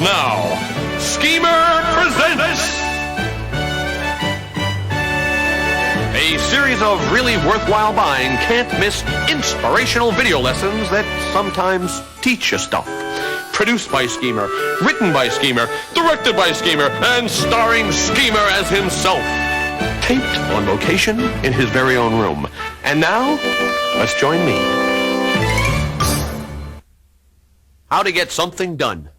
Now, Schemer Presents a series of really worthwhile buying, can't-miss inspirational video lessons that sometimes teach you stuff. Produced by Schemer, written by Schemer, directed by Schemer, and starring Schemer as himself. Taped on location in his very own room. And now, let's join me. How to get something done.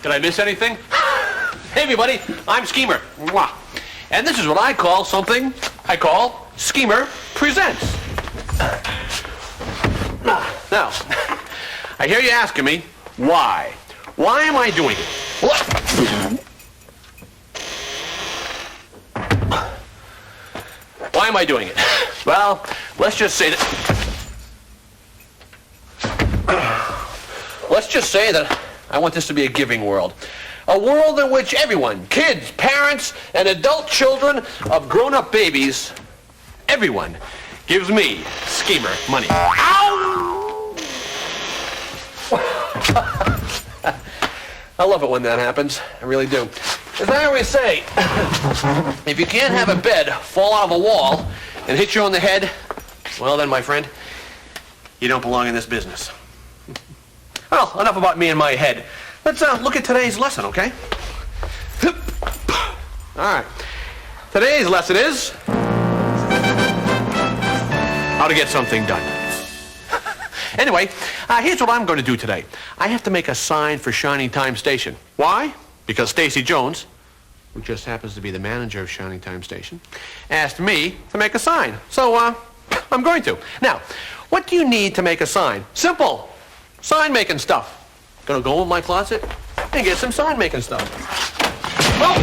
Did I miss anything? Hey everybody, I'm Schemer. Mwah. And this is what I call something I call Schemer Presents. Now, I hear you asking me, why? Why am I doing it? What? Why am I doing it? Well, let's just say that I want this to be a giving world. A world in which everyone, kids, parents, and adult children of grown-up babies, everyone gives me, Schemer, money. Ow! I love it when that happens. I really do. As I always say, if you can't have a bed fall out of a wall and hit you on the head, well then, my friend, you don't belong in this business. Well, enough about me and my head. Let's look at today's lesson, okay? All right. Today's lesson is how to get something done. Anyway, here's what I'm going to do today. I have to make a sign for Shining Time Station. Why? Because Stacy Jones, who just happens to be the manager of Shining Time Station, asked me to make a sign. So, I'm going to. Now, what do you need to make a sign? Simple. Sign-making stuff. Gonna go in my closet and get some sign-making stuff. Oh!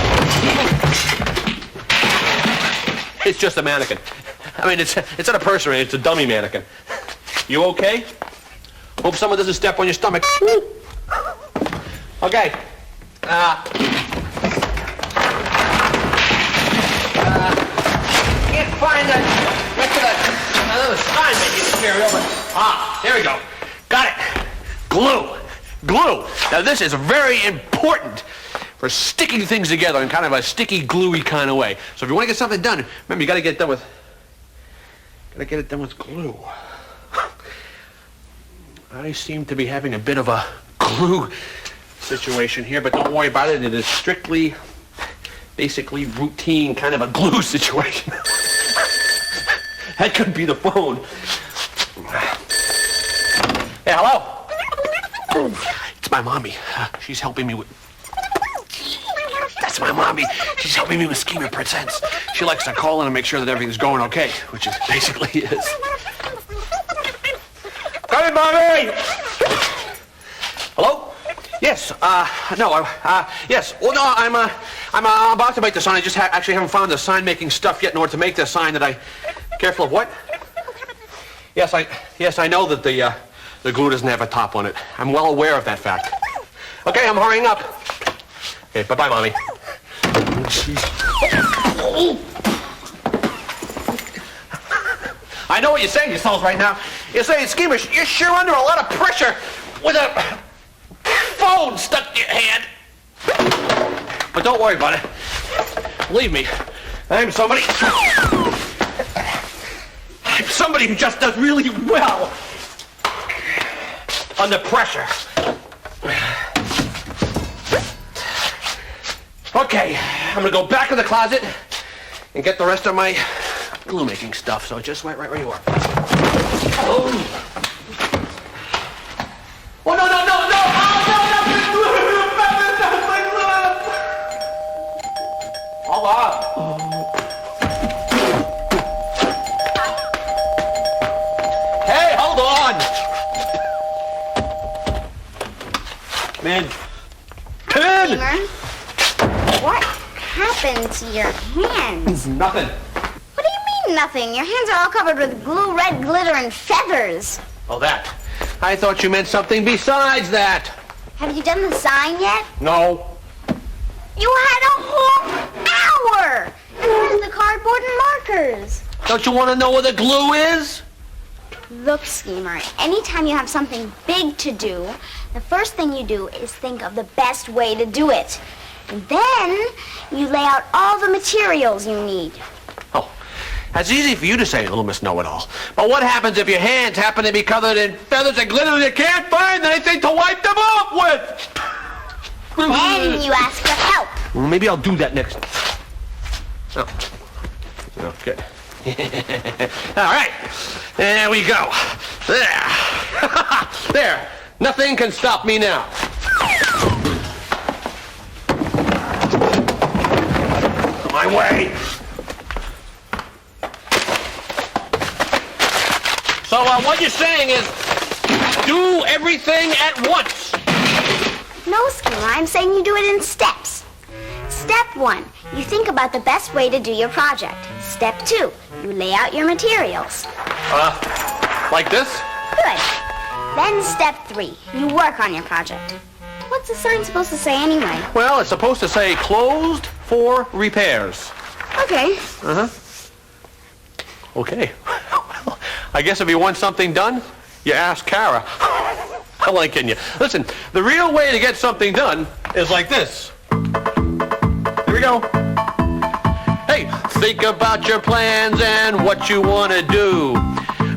It's just a mannequin. I mean, it's not a person, it's a dummy mannequin. You okay? Hope someone doesn't step on your stomach. Okay. Can't find the rest of the sign-making material, but there we go. Got it. Glue. Glue. Now this is very important for sticking things together in kind of a sticky, gluey kind of way. So if you want to get something done, remember you got to get it done with glue. I seem to be having a bit of a glue situation here, but don't worry about it. It is strictly, basically routine kind of a glue situation. That could be the phone. Hey, hello? It's my mommy. She's helping me with... That's my mommy. She's helping me with Schemer Presents. She likes to call in and make sure that everything's going okay, which it basically is. Come in, mommy! Hello? Yes, yes. Well, no, I'm about to make the sign. I just actually haven't found the sign-making stuff yet in order to make the sign that I... Careful of what? Yes, I know that the glue doesn't have a top on it. I'm well aware of that fact. Okay, I'm hurrying up. Okay, bye-bye, Mommy. I know what you're saying yourselves right now. You're saying, Schemer, you're sure under a lot of pressure with a phone stuck in your hand. But don't worry about it. Believe me, I'm somebody who just does really well under pressure. Okay, I'm gonna go back in the closet and get the rest of my glue making stuff. So just right where you are. Oh, no! Oh, no! Hold on. Hey, hold on. Man. Pin! What happened to your hands? Nothing. What do you mean nothing? Your hands are all covered with glue, red glitter, and feathers. Oh, that. I thought you meant something besides that. Have you done the sign yet? No. You had a whole hour! And where's the cardboard and markers? Don't you want to know where the glue is? Look, Schemer, anytime you have something big to do, the first thing you do is think of the best way to do it. And then you lay out all the materials you need. Oh, that's easy for you to say, little Miss Know-It-All. But what happens if your hands happen to be covered in feathers and glitter and you can't find anything to wipe them off with? Then you ask for help. Well, maybe I'll do that next. Oh, good. All right, there we go. There. There. Nothing can stop me now. My way. So what you're saying is do everything at once. No, Schemer, I'm saying you do it in steps. Step 1, you think about the best way to do your project. Step 2, you lay out your materials. Like this? Good. Then step 3, you work on your project. What's the sign supposed to say anyway? Well, it's supposed to say closed for repairs. Okay. Okay. Well, I guess if you want something done, you ask Kara. I'm only kidding you. Listen, the real way to get something done is like this. Here we go. Hey, think about your plans and what you want to do.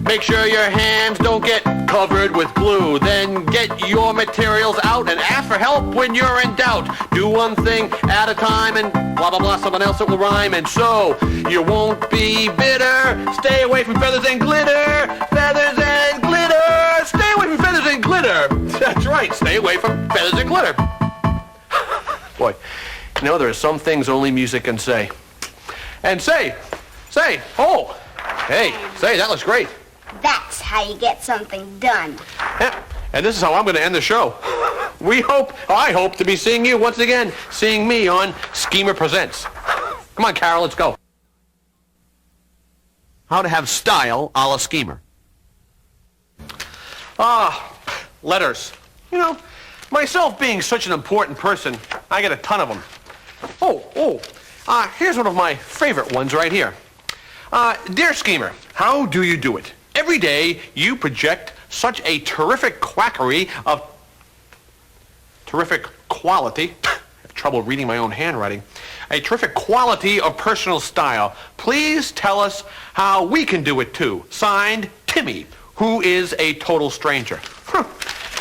Make sure your hands don't get covered with glue. Then get your materials out and ask for help when you're in doubt. Do one thing at a time and blah, blah, blah, someone else that will rhyme. And so you won't be bitter. Stay away from feathers and glitter. Feathers and glitter. Stay away from feathers and glitter. That's right. Stay away from feathers and glitter. Boy, you know, there are some things only music can say. And say, oh, hey, say, that looks great. That's how you get something done. Yeah, and this is how I'm going to end the show. I hope to be seeing you once again, seeing me on Schemer Presents. Come on, Carol, let's go. How to have style a la Schemer. Letters. You know, myself being such an important person, I get a ton of them. Here's one of my favorite ones right here. Dear Schemer, how do you do it? Every day you project such a terrific quackery of terrific quality. I have trouble reading my own handwriting. A terrific quality of personal style. Please tell us how we can do it too. Signed, Timmy, who is a total stranger.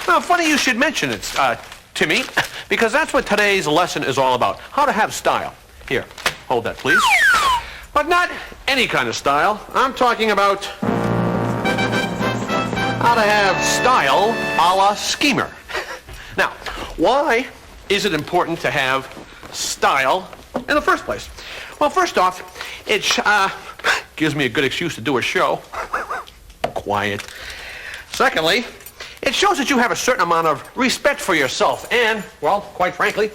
Now, funny you should mention it, Timmy, because that's what today's lesson is all about. How to have style. Here, hold that, please. But not any kind of style. I'm talking about how to have style a la Schemer. Now, why is it important to have style in the first place? Well, first off, it gives me a good excuse to do a show. Quiet. Secondly, it shows that you have a certain amount of respect for yourself. And, well, quite frankly,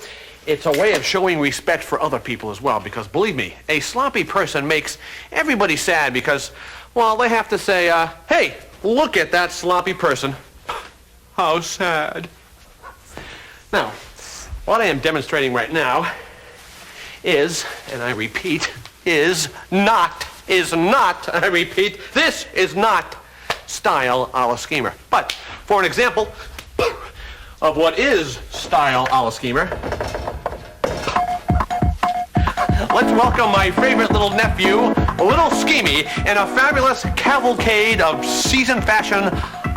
it's a way of showing respect for other people as well. Because, believe me, a sloppy person makes everybody sad because, well, they have to say, hey, look at that sloppy person. How sad. Now, what I am demonstrating right now is, and I repeat, is not, I repeat, this is not style a la Schemer. But for an example of what is style a la Schemer, let's welcome my favorite little nephew, Little Schemy, in a fabulous cavalcade of season fashion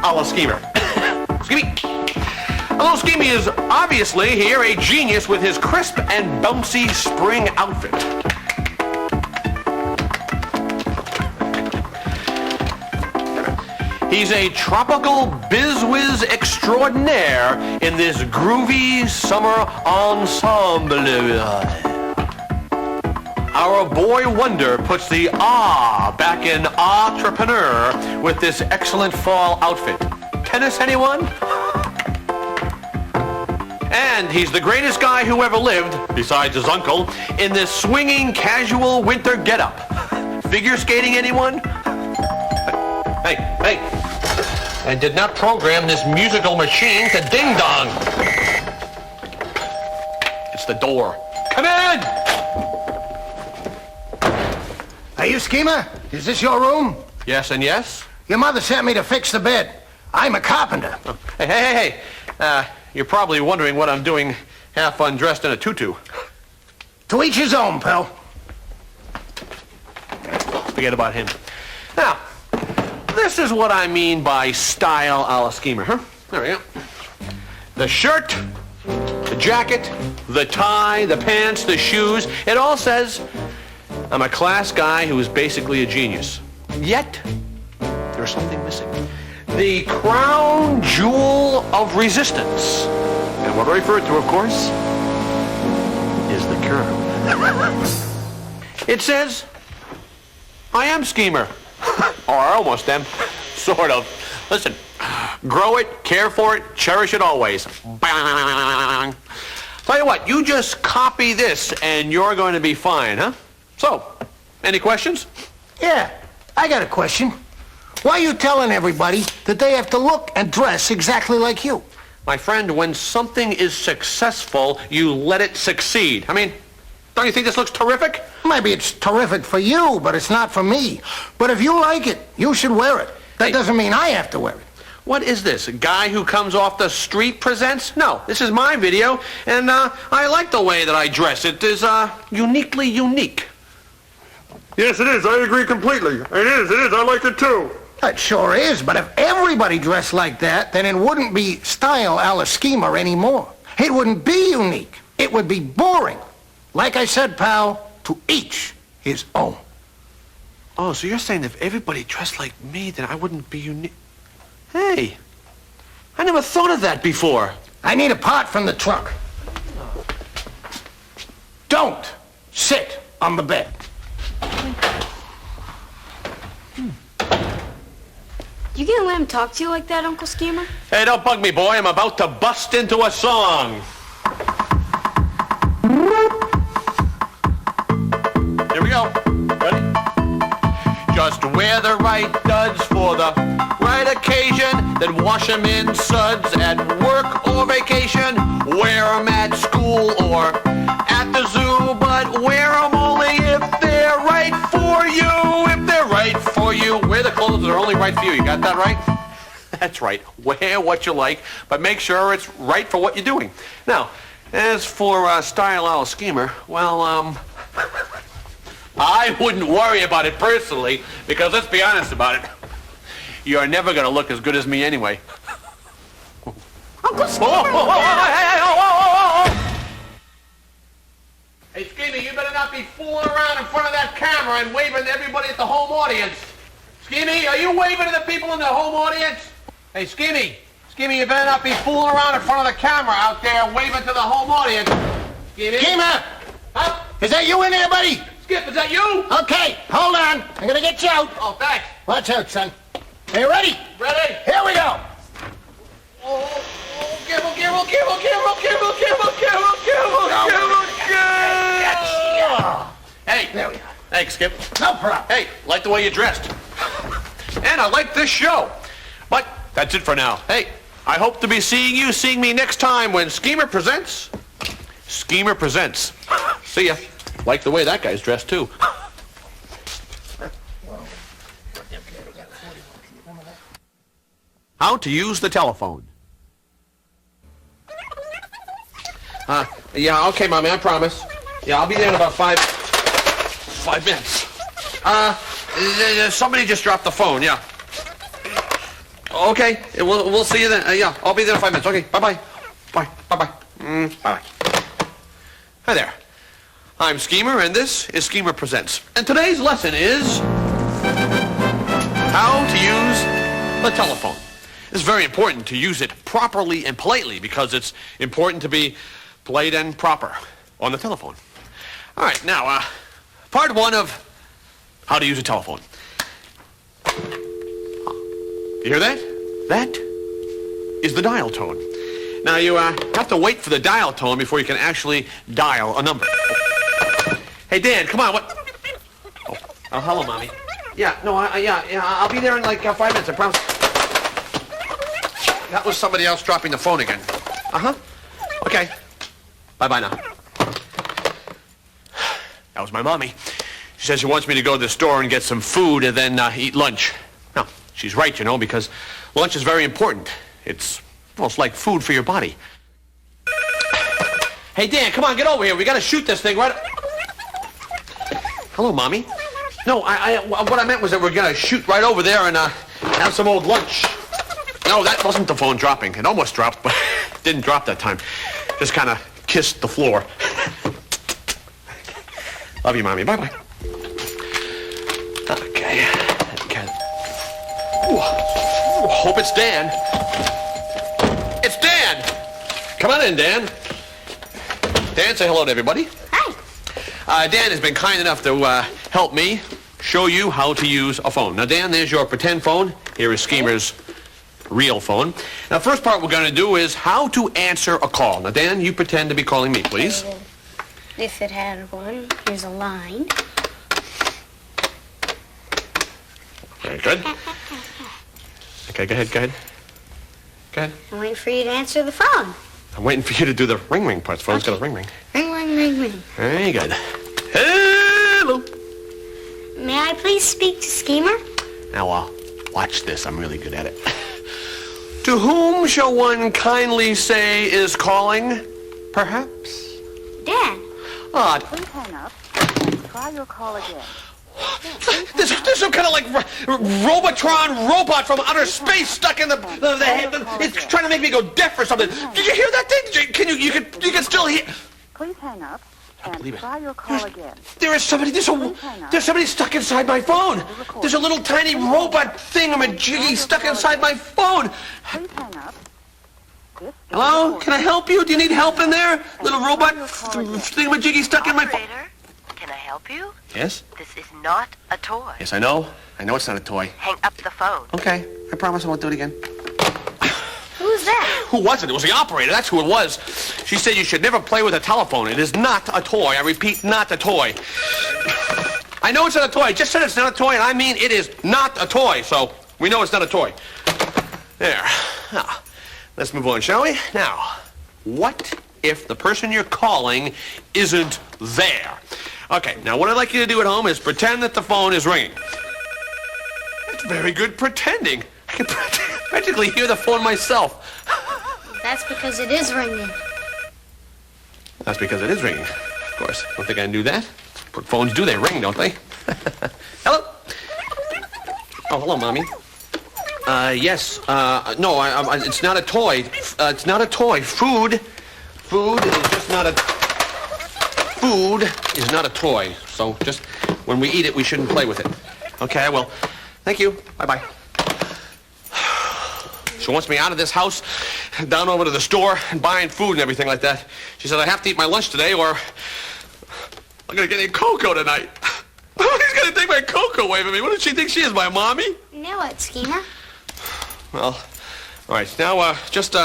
a la Schemer. Schemy. Little Schemy is obviously here a genius with his crisp and bouncy spring outfit. He's a tropical bizwiz extraordinaire in this groovy summer ensemble. Our boy Wonder puts the back in entrepreneur with this excellent fall outfit. Tennis, anyone? And he's the greatest guy who ever lived, besides his uncle, in this swinging casual winter getup. Figure skating, anyone? Hey. I did not program this musical machine to ding-dong. It's the door. Come in! Are you Schemer? Is this your room? Yes and yes. Your mother sent me to fix the bed. I'm a carpenter. Oh. Hey. You're probably wondering what I'm doing half undressed in a tutu. To each his own, pal. Forget about him. Now, this is what I mean by style a la Schemer, huh? There we go. The shirt, the jacket, the tie, the pants, the shoes, it all says I'm a class guy who is basically a genius. Yet, there's something missing. The crown jewel of resistance. And what I refer to, of course, is the curve. It says, I am Schemer. Or I almost am. Sort of. Listen, grow it, care for it, cherish it always. Bang. Tell you what, you just copy this and you're going to be fine, huh? So, any questions? Yeah, I got a question. Why are you telling everybody that they have to look and dress exactly like you? My friend, when something is successful, you let it succeed. I mean, don't you think this looks terrific? Maybe it's terrific for you, but it's not for me. But if you like it, you should wear it. That doesn't mean I have to wear it. What is this? A guy who comes off the street presents? No, this is my video, and I like the way that I dress. It is uniquely unique. Yes, it is. I agree completely. It is. I like it too. It sure is, but if everybody dressed like that, then it wouldn't be style a la Schemer anymore. It wouldn't be unique. It would be boring. Like I said, pal, to each his own. Oh, so you're saying if everybody dressed like me, then I wouldn't be unique? Hey, I never thought of that before. I need a part from the trunk. Don't sit on the bed. You gonna let him talk to you like that, Uncle Schemer? Hey, don't bug me, boy. I'm about to bust into a song. Here we go. Ready? Just wear the right duds for the right occasion, then wash them in suds at work or vacation. Wear them at school or at the zoo, but wear them only if they're right for you. If they're right for you, wear the clothes that are only right for you. You got that right? That's right. Wear what you like, but make sure it's right for what you're doing. Now, as for style a la Schemer, well, I wouldn't worry about it personally, because let's be honest about it. You're never going to look as good as me anyway. Uncle Schemer! Hey, Schemer, you better not be fooling around in front of that camera and waving to everybody at the home audience. Schemer, are you waving to the people in the home audience? Hey, Schemer, you better not be fooling around in front of the camera out there waving to the home audience. Schemer! Huh? Is that you in there, buddy? Skip, is that you? Okay, hold on. I'm gonna get you out. Oh, thanks. Watch out, son. Are you ready? Ready? Here we go. Hey, There we go. thanks, Skip. No problem. Hey, like the way you're dressed. And I like this show. But that's it for now. Hey, I hope to be seeing me next time when Schemer Presents. Schemer Presents. See ya. Like the way that guy's dressed, too. How to use the telephone. Yeah, okay, Mommy, I promise. Yeah, I'll be there in about five minutes. Somebody just dropped the phone, yeah. Okay, we'll see you then. Yeah, I'll be there in 5 minutes. Okay, bye-bye. Bye-bye. Bye-bye. Hi there. I'm Schemer, and this is Schemer Presents. And today's lesson is how to use the telephone. It's very important to use it properly and politely because it's important to be polite and proper on the telephone. All right, now, part one of how to use a telephone. You hear that? That is the dial tone. Now, you have to wait for the dial tone before you can actually dial a number. Hey, Dan, come on, what? Oh, hello, Mommy. Yeah, no, I'll be there in like 5 minutes, I promise. That was somebody else dropping the phone again. Uh-huh. Okay. Bye-bye now. That was my mommy. She says she wants me to go to the store and get some food and then eat lunch. Now, she's right, you know, because lunch is very important. It's almost like food for your body. Hey, Dan, come on, get over here. We got to shoot this thing right... Hello, Mommy. No, what I meant was that we're going to shoot right over there and have some old lunch. No, that wasn't the phone dropping. It almost dropped, but didn't drop that time. Just kind of kissed the floor. Love you, Mommy. Bye-bye. Okay. Ooh. Hope it's Dan. It's Dan! Come on in, Dan. Dan, say hello to everybody. Hi. Dan has been kind enough to help me show you how to use a phone. Now, Dan, there's your pretend phone. Here is Schemer's real phone. Now, first part we're going to do is how to answer a call. Now, Dan, you pretend to be calling me, please. If it had one, here's a line. Very good. Okay, go ahead. I'm waiting for you to answer the phone. I'm waiting for you to do the ring part. The phone's got a ring. Ring, ring, ring, ring. Very good. Hello. May I please speak to Schemer? Now, watch this. I'm really good at it. To whom shall one kindly say is calling? Perhaps? Dan. Please hang up and try your call again. There's some kind of like Robotron robot from outer space stuck in the head. It's trying to make me go deaf or something. Did you hear that thing? You can still hear. Please hang up believe and it. try your call again. There's somebody stuck inside my phone. There's a little tiny robot thingamajiggy stuck inside my phone. Please hang up. This is Hello? recording. Can I help you? Do you need help in there? Little robot thingamajiggy stuck in my phone. Operator, can I help you? Yes? This is not a toy. Yes, I know. I know it's not a toy. Hang up the phone. Okay. I promise I won't do it again. Who's that? Who was it? It was the operator. That's who it was. She said you should never play with a telephone. It is not a toy. I repeat, not a toy. I know it's not a toy. I just said it's not a toy, and I mean it is not a toy. So we know it's not a toy. There. Now, let's move on, shall we? Now, what if the person you're calling isn't there? Okay, now what I'd like you to do at home is pretend that the phone is ringing. That's very good pretending. I can practically hear the phone myself. That's because it is ringing. That's because it is ringing. Of course. Don't think I knew that. That's what phones do. They ring, don't they? Hello? Oh, hello, Mommy. Yes. No, it's not a toy. It's not a toy. Food is just not a... Food is not a toy. So just when we eat it, we shouldn't play with it. Okay, I will. Thank you. Bye-bye. She wants me out of this house, down over to the store, and buying food and everything like that. She said I have to eat my lunch today, or I'm going to get any cocoa tonight. He's going to take my cocoa away from me. What does she think she is, my mommy? You know what, Schemer? Well, all right. Now, just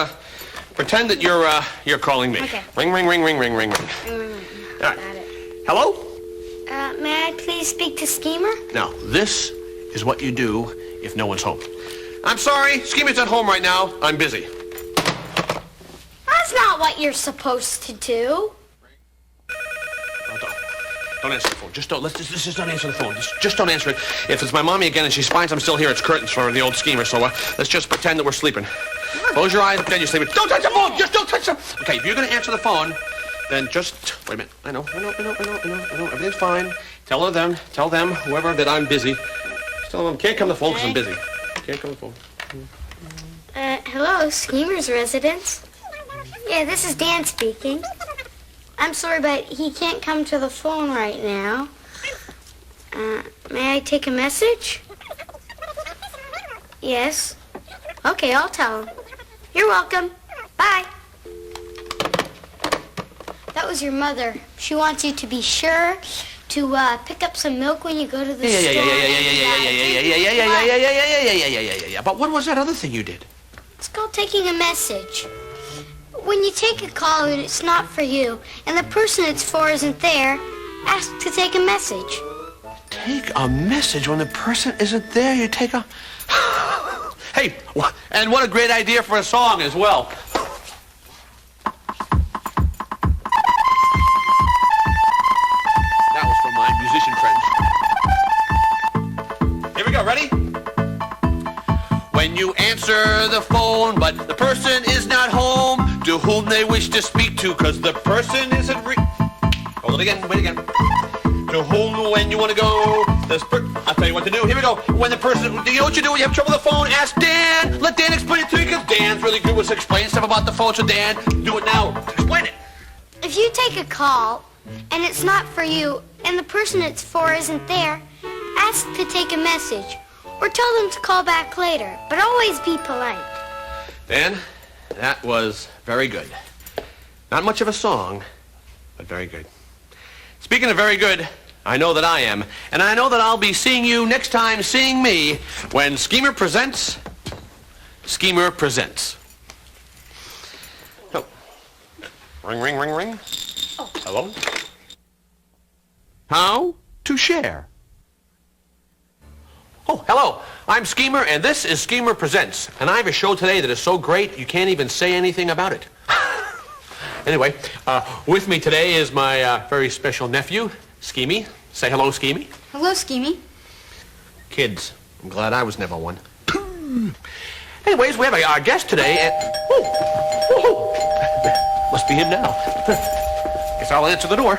pretend that you're calling me. Okay. Ring, ring, ring, ring, ring, ring, ring. All right. Got it. Hello? May I please speak to Schemer? Now, this is what you do if no one's home. I'm sorry. Schemer's at home right now. I'm busy. That's not what you're supposed to do. Oh, don't answer the phone. Just don't. Just don't answer the phone. Just don't answer it. If it's my mommy again and she finds I'm still here, it's curtains for the old Schemer. So let's just pretend that we're sleeping. Close your eyes, pretend you're sleeping. Don't touch the phone. Just don't touch the. Okay, if you're gonna answer the phone, then just wait a minute. I know. Everything's fine. Tell them, whoever, that I'm busy. Just tell them can't come to the phone because I'm busy. Can't come to the phone. Hello, Schemer's residence. Yeah, this is Dan speaking. I'm sorry, but he can't come to the phone right now. May I take a message? Yes. Okay, I'll tell him. You're welcome. Bye. That was your mother. She wants you to be sure to pick up some milk when you go to the store. Yeah. But what was that other thing you did? It's called taking a message. When you take a call and it's not for you, and the person it's for isn't there, ask to take a message. Take a message when the person isn't there. You take a... Hey, and what a great idea for a song as well. That was from my musician friends. Here we go. Ready? answer the phone, but the person is not home to whom they wish to speak to, because the person isn't Hold it again, wait again. To whom, when you want to go, I'll tell you what to do. Here we go. When the person, you know what you do when you have trouble with the phone? Ask Dan. Let Dan explain it to you, because Dan's really good with explaining stuff about the phone. So Dan, do it now. Explain it. If you take a call and it's not for you and the person it's for isn't there, ask to take a message or tell them to call back later, but always be polite. Dan, that was very good. Not much of a song, but very good. Speaking of very good, I know that I am, and I know that I'll be seeing you next time seeing me when Schemer Presents, Schemer Presents. Oh. Ring, ring, ring, ring. Oh. Hello? How to share. Oh, hello. I'm Schemer, and this is Schemer Presents. And I have a show today that is so great you can't even say anything about it. Anyway, with me today is my very special nephew, Schemy. Say hello, Schemy. Hello, Schemy. Kids, I'm glad I was never one. Anyways, we have our guest today, and... Oh. Must be him now. Guess I'll answer the door.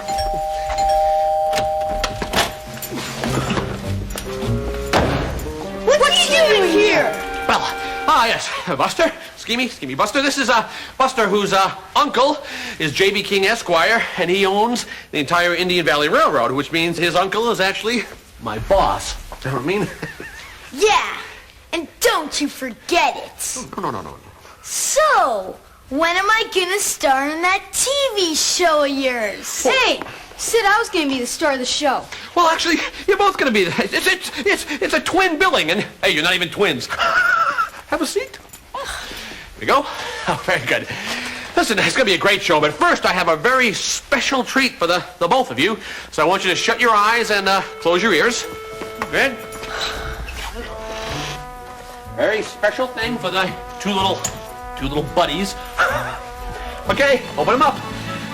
What are you doing here? Well, yes, Buster, Schemy Buster. This is Buster, whose uncle is J.B. King Esquire, and he owns the entire Indian Valley Railroad, which means his uncle is actually my boss. You know what I mean? Yeah, and don't you forget it. No. So, when am I gonna star in that TV show of yours? Hey, Sid, I was gonna be the star of the show. Well, actually, you're both going to be... It's a twin billing, and hey, you're not even twins. Have a seat. There you go. Oh, very good. Listen, it's going to be a great show, but first I have a very special treat for the both of you. So I want you to shut your eyes and close your ears. Good. Very special thing for the two little buddies. Okay, open them up.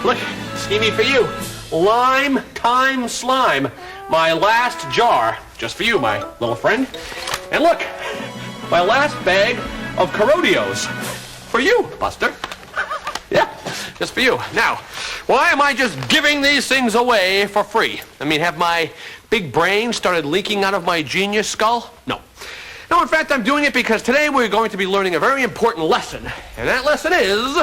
Look, Schemy, for you. Lime Time Slime. My last jar. Just for you, my little friend. And look, my last bag of Corodios. For you, Buster. Yeah, just for you. Now, why am I just giving these things away for free? I mean, have my big brain started leaking out of my genius skull? No. No, in fact, I'm doing it because today we're going to be learning a very important lesson. And that lesson is...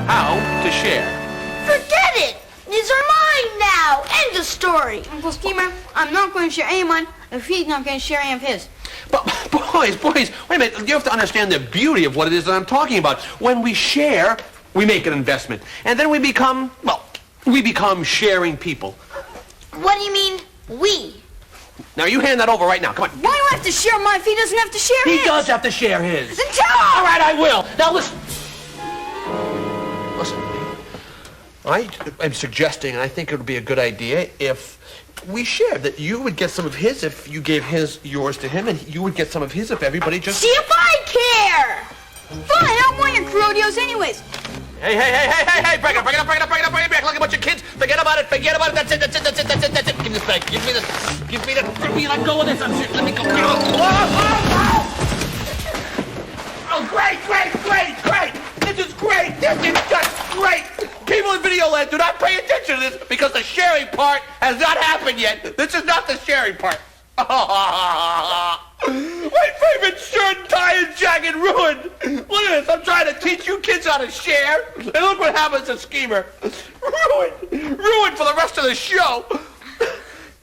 how to share. Forget it! These are mine now! End of story! Uncle Schemer, I'm not going to share any of mine if he's not going to share any of his. But, boys, wait a minute. You have to understand the beauty of what it is that I'm talking about. When we share, we make an investment. And then we become sharing people. What do you mean, we? Now, you hand that over right now. Come on. Why do I have to share mine if he doesn't have to share his? He does have to share his. Then tell him! All right, I will. Now, listen. I am suggesting, and I think it would be a good idea if we shared, that you would get some of his if you gave yours to him, and you would get some of his if everybody just... See if I care! Fine, I don't want your Corodios anyways. Hey, break it up, look at a bunch of kids. Forget about it, that's it. Give me this bag, give me let go of this, let me go. Oh, great. This is great, this is just great. People in video land, do not pay attention to this because the sharing part has not happened yet. This is not the sharing part. My favorite shirt, tie, and jacket ruined. Look at this. I'm trying to teach you kids how to share, and look what happens to Schemer. Ruined for the rest of the show.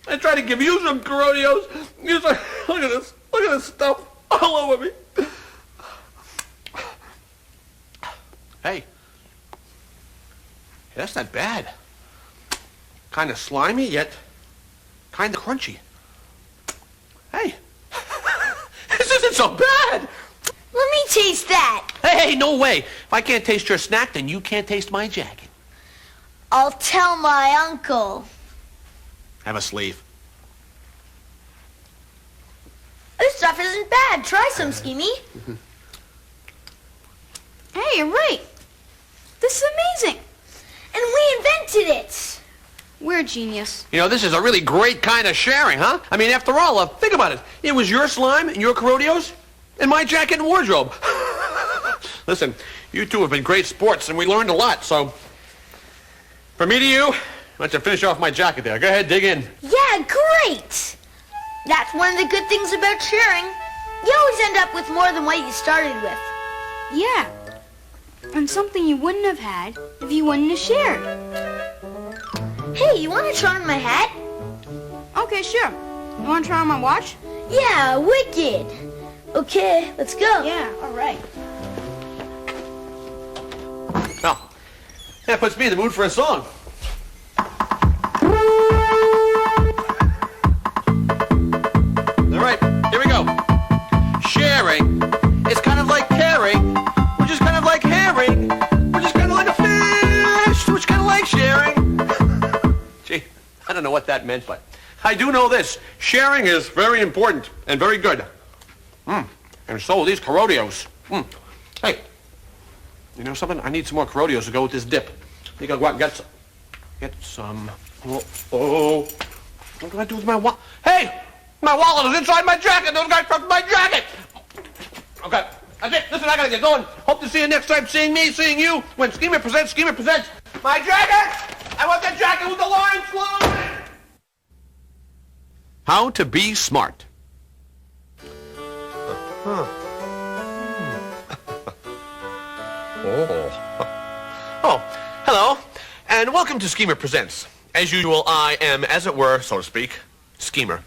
I tried to give you some Corodios. Look at this. Look at this stuff all over me. Hey. That's not bad. Kind of slimy, yet kind of crunchy. Hey. This isn't so bad. Let me taste that. Hey, no way. If I can't taste your snack, then you can't taste my jacket. I'll tell my uncle. Have a sleeve. This stuff isn't bad. Try some, Schemy. Hey, you're right. This is amazing. And we invented it. We're a genius. You know, this is a really great kind of sharing, huh? I mean, after all, think about it. It was your slime and your Carodios and my jacket and wardrobe. Listen, you two have been great sports, and we learned a lot, so... From me to you, I'd like to finish off my jacket there. Go ahead, dig in. Yeah, great! That's one of the good things about sharing. You always end up with more than what you started with. Yeah, and something you wouldn't have had if you wouldn't have shared. Hey, you want to try on my hat? Okay, sure. You want to try on my watch? Yeah, wicked. Okay, let's go. Yeah, all right. Well, that puts me in the mood for a song. All right, here we go. Sharing, it's kind of like caring, which is kind of like herring, which is kind of like a fish, which is kind of like sharing. Gee, I don't know what that meant, but I do know this. Sharing is very important and very good. And so are these Carodios. Hey, you know something? I need some more Carodios to go with this dip. You gotta go out and get some. What do I do with my wallet? Hey! My wallet is inside my jacket! Those guys took my jacket! Okay, that's it. Listen, I gotta get going. Hope to see you next time, seeing me, seeing you, when Schemer Presents, Schemer Presents. My jacket! I want that jacket with the line flowing! How to be smart. Oh, hello, and welcome to Schemer Presents. As usual, I am, as it were, so to speak, Schemer.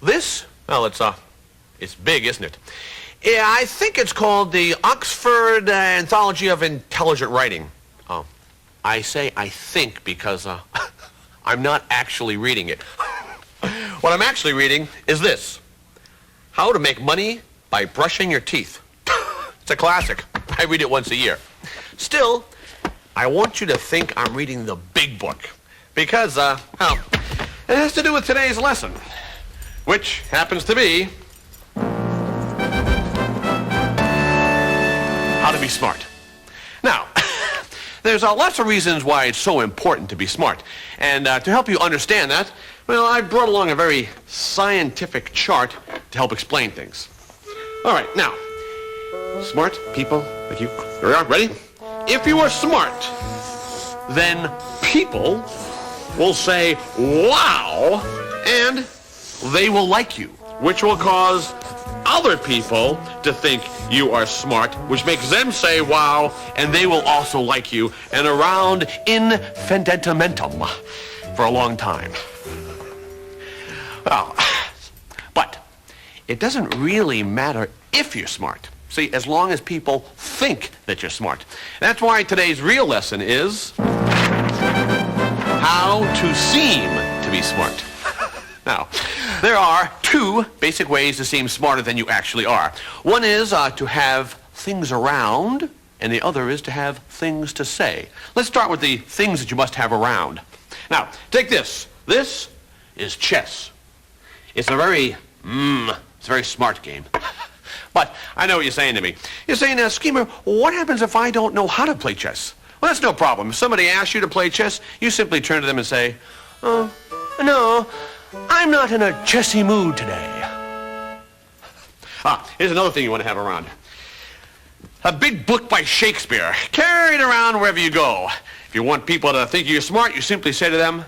This, well, it's big, isn't it? Yeah, I think it's called the Oxford Anthology of Intelligent Writing. I say I think because I'm not actually reading it. What I'm actually reading is this: How to Make Money by Brushing Your Teeth. It's a classic. I read it once a year. Still, I want you to think I'm reading the big book because, well, it has to do with today's lesson, which happens to be how to be smart. Now, there's lots of reasons why it's so important to be smart. And to help you understand that, well, I brought along a very scientific chart to help explain things. All right, now, smart people like you, here we are, ready? If you are smart, then people will say, wow, and they will like you, which will cause other people to think you are smart, which makes them say, wow, and they will also like you, and around infinitum for a long time. Well, but it doesn't really matter if you're smart. See, as long as people think that you're smart. That's why today's real lesson is how to seem to be smart. Now, there are two basic ways to seem smarter than you actually are. One is to have things around, and the other is to have things to say. Let's start with the things that you must have around. Now, take this. This is chess. It's a very smart game. But I know what you're saying to me. You're saying, Schemer, what happens if I don't know how to play chess? Well, that's no problem. If somebody asks you to play chess, you simply turn to them and say, oh, no, I'm not in a chessy mood today. Here's another thing you want to have around. A big book by Shakespeare. Carry it around wherever you go. If you want people to think you're smart, you simply say to them,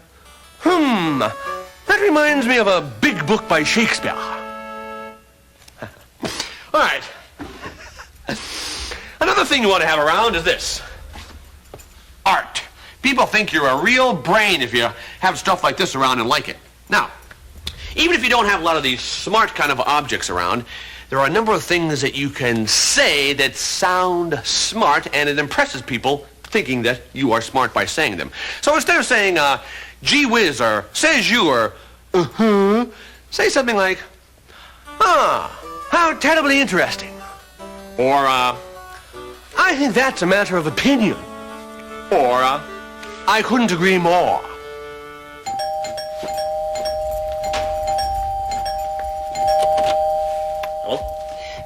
that reminds me of a big book by Shakespeare. All right. Another thing you want to have around is this. Art. People think you're a real brain if you have stuff like this around and like it. Now, even if you don't have a lot of these smart kind of objects around, there are a number of things that you can say that sound smart, and it impresses people thinking that you are smart by saying them. So instead of saying, gee whiz, or says you, or say something like, how terribly interesting. Or, I think that's a matter of opinion. Or, I couldn't agree more.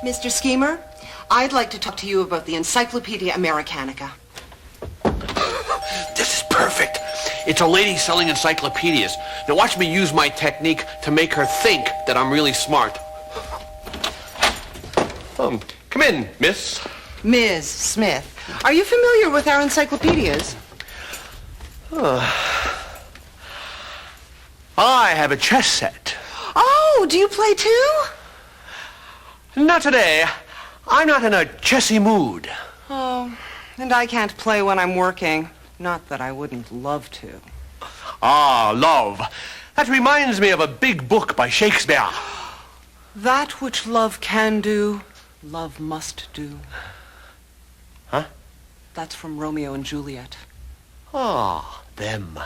Mr. Schemer, I'd like to talk to you about the Encyclopedia Americanica. This is perfect. It's a lady selling encyclopedias. Now watch me use my technique to make her think that I'm really smart. Come in, miss. Ms. Smith, are you familiar with our encyclopedias? I have a chess set. Oh, do you play too? Not today. I'm not in a chessy mood. Oh, and I can't play when I'm working. Not that I wouldn't love to. Ah, love. That reminds me of a big book by Shakespeare. That which love can do, love must do. Huh? That's from Romeo and Juliet. Ah, them.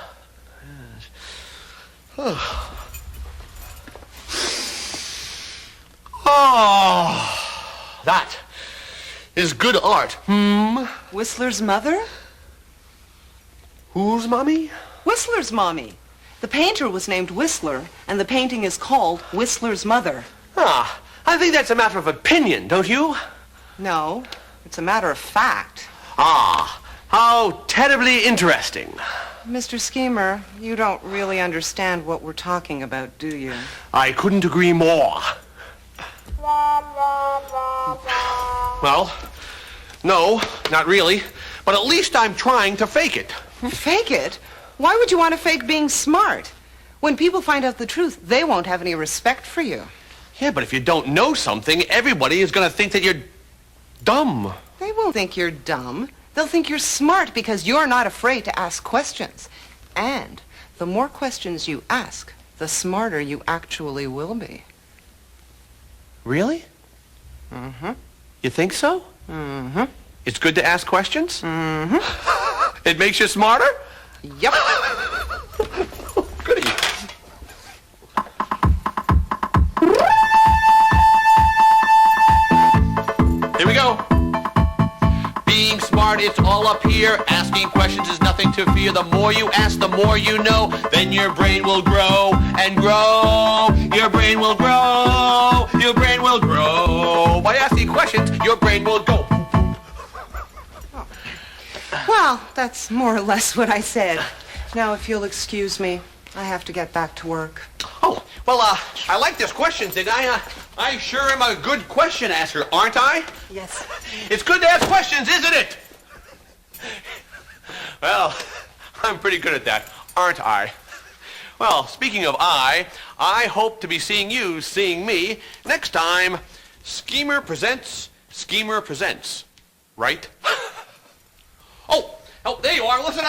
Oh, that is good art. Whistler's mother? Whose mommy? Whistler's mommy. The painter was named Whistler, and the painting is called Whistler's Mother. Ah, I think that's a matter of opinion, don't you? No, it's a matter of fact. Ah, how terribly interesting. Mr. Schemer, you don't really understand what we're talking about, do you? I couldn't agree more. Well, no, not really. But at least I'm trying to fake it. Fake it? Why would you want to fake being smart? When people find out the truth, they won't have any respect for you. Yeah, but if you don't know something, everybody is going to think that you're dumb. They won't think you're dumb. They'll think you're smart because you're not afraid to ask questions. And the more questions you ask, the smarter you actually will be. Really? Mm-hmm. You think so? Mm-hmm. It's good to ask questions? Mm-hmm. It makes you smarter? Yep. Goody. Here we go. Being smart, it's all up here. Asking questions is nothing to fear. The more you ask, the more you know. Then your brain will grow and grow. Your brain will grow. Your brain will grow. By asking questions, your brain will go. Well, that's more or less what I said. Now, if you'll excuse me, I have to get back to work. Oh, well, I like this question thing. I sure am a good question asker, aren't I? Yes. It's good to ask questions, isn't it? Well, I'm pretty good at that, aren't I? Well, speaking of I hope to be seeing you seeing me next time. Schemer Presents, Schemer Presents. Right? Oh, there you are. Listen,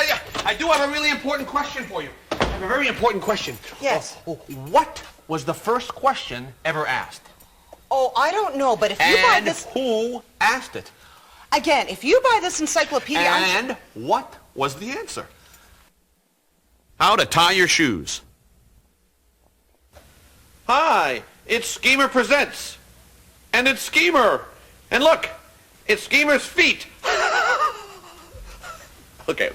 I do have a really important question for you. I have a very important question. Yes. What was the first question ever asked? Oh, I don't know, but if you buy And this... who asked it? Again, if you buy this encyclopedia... And what was the answer? How to tie your shoes. Hi, it's Schemer Presents. And it's Schemer. And look, it's Schemer's feet. Okay.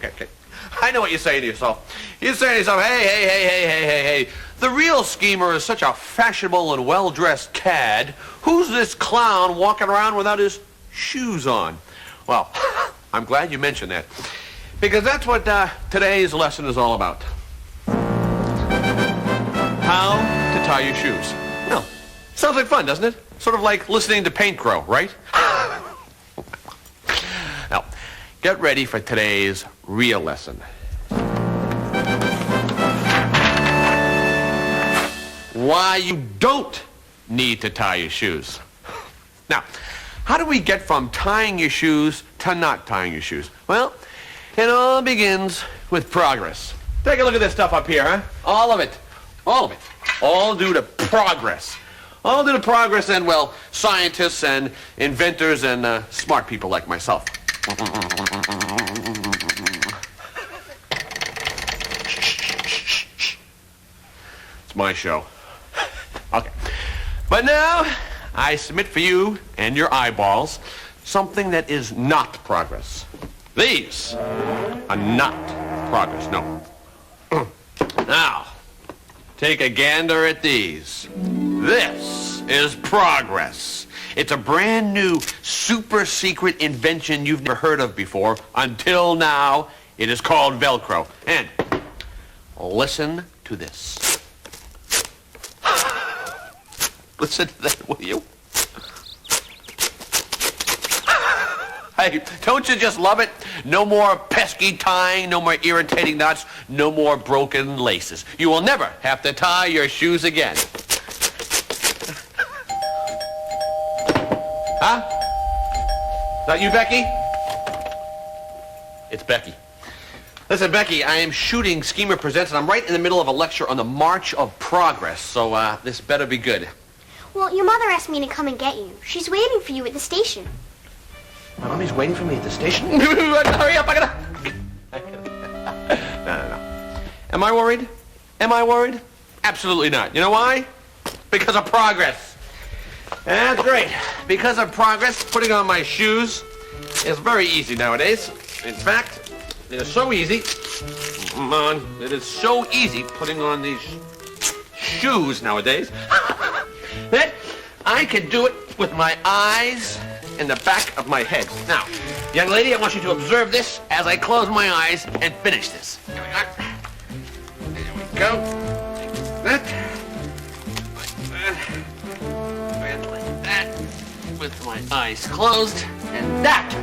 I know what you're saying to yourself. You're saying to yourself, hey. The real Schemer is such a fashionable and well-dressed cad. Who's this clown walking around without his shoes on? Well, I'm glad you mentioned that. Because that's what today's lesson is all about. How to tie your shoes. Well, sounds like fun, doesn't it? Sort of like listening to paint grow, right? Now, get ready for today's real lesson. Why you don't need to tie your shoes. Now, how do we get from tying your shoes to not tying your shoes? Well, it all begins with progress. Take a look at this stuff up here, huh? All of it. All due to progress. All due to progress and, well, scientists and inventors and smart people like myself. It's my show. Okay. But now, I submit for you and your eyeballs something that is not progress. These are not progress, no. Now, take a gander at these. This is progress. It's a brand new, super secret invention you've never heard of before. Until now, it is called Velcro. And listen to this. Listen to that, will you? Hey, don't you just love it? No more pesky tying, no more irritating knots, no more broken laces. You will never have to tie your shoes again. Huh? Is that you, Becky? It's Becky. Listen, Becky, I am shooting Schemer Presents, and I'm right in the middle of a lecture on the March of Progress, so this better be good. Well, your mother asked me to come and get you. She's waiting for you at the station. My mommy's waiting for me at the station? Hurry up, I gotta... No. Am I worried? Am I worried? Absolutely not. You know why? Because of progress. That's great. Because of progress, putting on my shoes is very easy nowadays. In fact, it is so easy. Come on. It is so easy putting on these shoes nowadays that I can do it with my eyes in the back of my head. Now, young lady, I want you to observe this as I close my eyes and finish this. Here we are. There we go. Like that. And like that. With my eyes closed. And that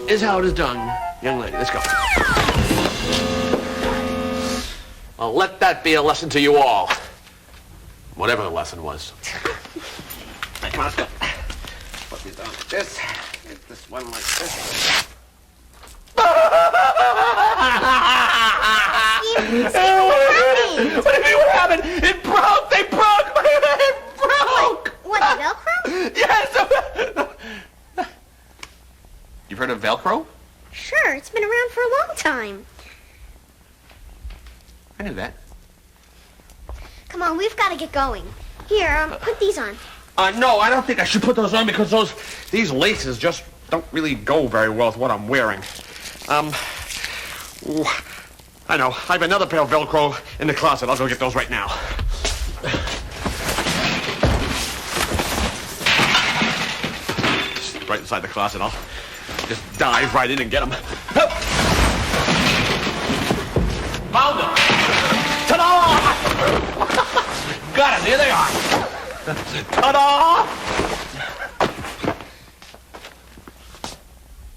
is how it is done, young lady. Let's go. I'll let that be a lesson to you all. Whatever the lesson was. Right, come on, let's go. Put these down like this. Get this one like this. What What do you mean, what happened? It broke! They broke! It broke! What, the Velcro? Yes! You've heard of Velcro? Sure, it's been around for a long time. I knew that. Come on, we've got to get going. Here, put these on. No, I don't think I should put those on because these laces just don't really go very well with what I'm wearing. I know. I have another pair of Velcro in the closet. I'll go get those right now. Just right inside the closet. I'll just dive right in and get them. Found them! Ta-da! Got them. Here they are. Ta-da!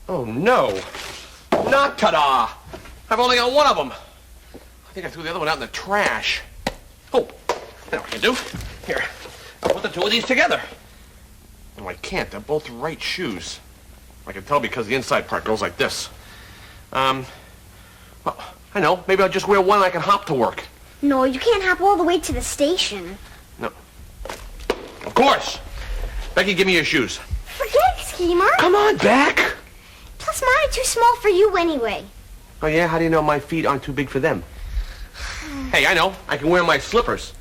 Oh, no. Not ta-da. I've only got one of them. I think I threw the other one out in the trash. Oh, I know what I can do. Here, I'll put the two of these together. No, I can't. They're both right shoes. I can tell because the inside part goes like this. Well, I know. Maybe I'll just wear one and I can hop to work. No, you can't hop all the way to the station. No. Of course. Becky, give me your shoes. Forget it, Schemer. Come on, back. Plus, mine are too small for you anyway. Oh, yeah? How do you know my feet aren't too big for them? Hey, I know. I can wear my slippers.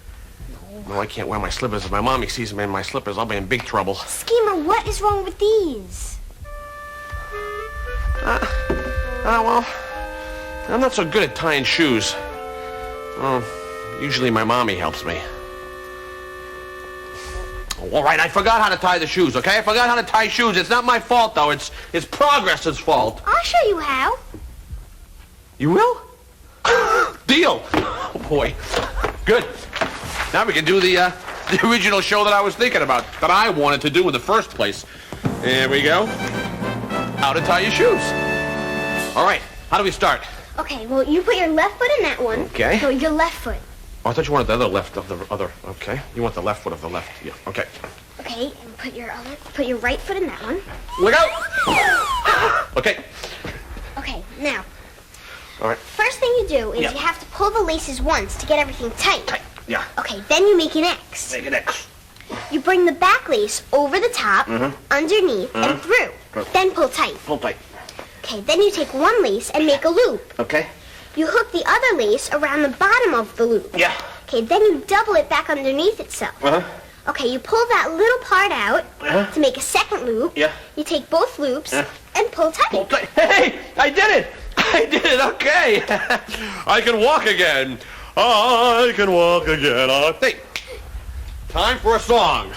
No, I can't wear my slippers. If my mommy sees me in my slippers, I'll be in big trouble. Schemer, what is wrong with these? Well, I'm not so good at tying shoes. Usually my mommy helps me. Oh, all right, I forgot how to tie the shoes, okay? I forgot how to tie shoes. It's not my fault, though. It's Progress's fault. I'll show you how. You will? Deal. Oh, boy. Good. Now we can do the original show that I was thinking about, that I wanted to do in the first place. There we go. How to tie your shoes. All right. How do we start? Okay, well, you put your left foot in that one. Okay. So your left foot. Oh, I thought you wanted the other left of the other. Okay. You want the left foot of the left. Yeah. Okay. Okay, and put your right foot in that one. Look out! Okay. Okay, now. All right. First thing you do is Yeah. you have to pull the laces once to get everything tight. Tight. Yeah. Okay, then you make an X. Make an X. You bring the back lace over the top, underneath, and through. Good. Then pull tight. Pull tight. Okay, then you take one lace and make a loop. Okay. You hook the other lace around the bottom of the loop. Yeah. Okay, then you double it back underneath itself. Okay, you pull that little part out to make a second loop. Yeah. You take both loops and pull tight. Pull tight. Hey! I did it! I did it! Okay. I can walk again. I can walk again. Hey, time for a song.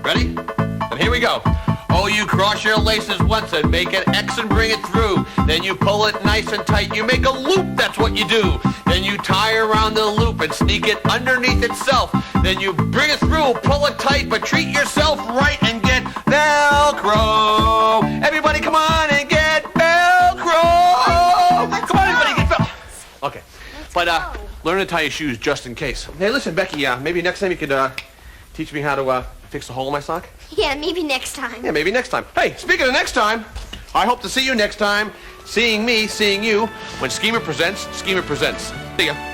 Ready? Then here we go. Oh, you cross your laces once and make an X and bring it through. Then you pull it nice and tight. You make a loop, that's what you do. Then you tie around the loop and sneak it underneath itself. Then you bring it through, pull it tight, but treat yourself right and get Velcro. Everybody come on and get Velcro. Come on, everybody, get Velcro. Okay, but learn to tie your shoes just in case. Hey, listen, Becky, maybe next time you could teach me how to fix the hole in my sock? Yeah, maybe next time. Yeah, maybe next time. Hey, speaking of next time, I hope to see you next time. Seeing me, seeing you, when Schemer Presents, Schemer Presents. See ya.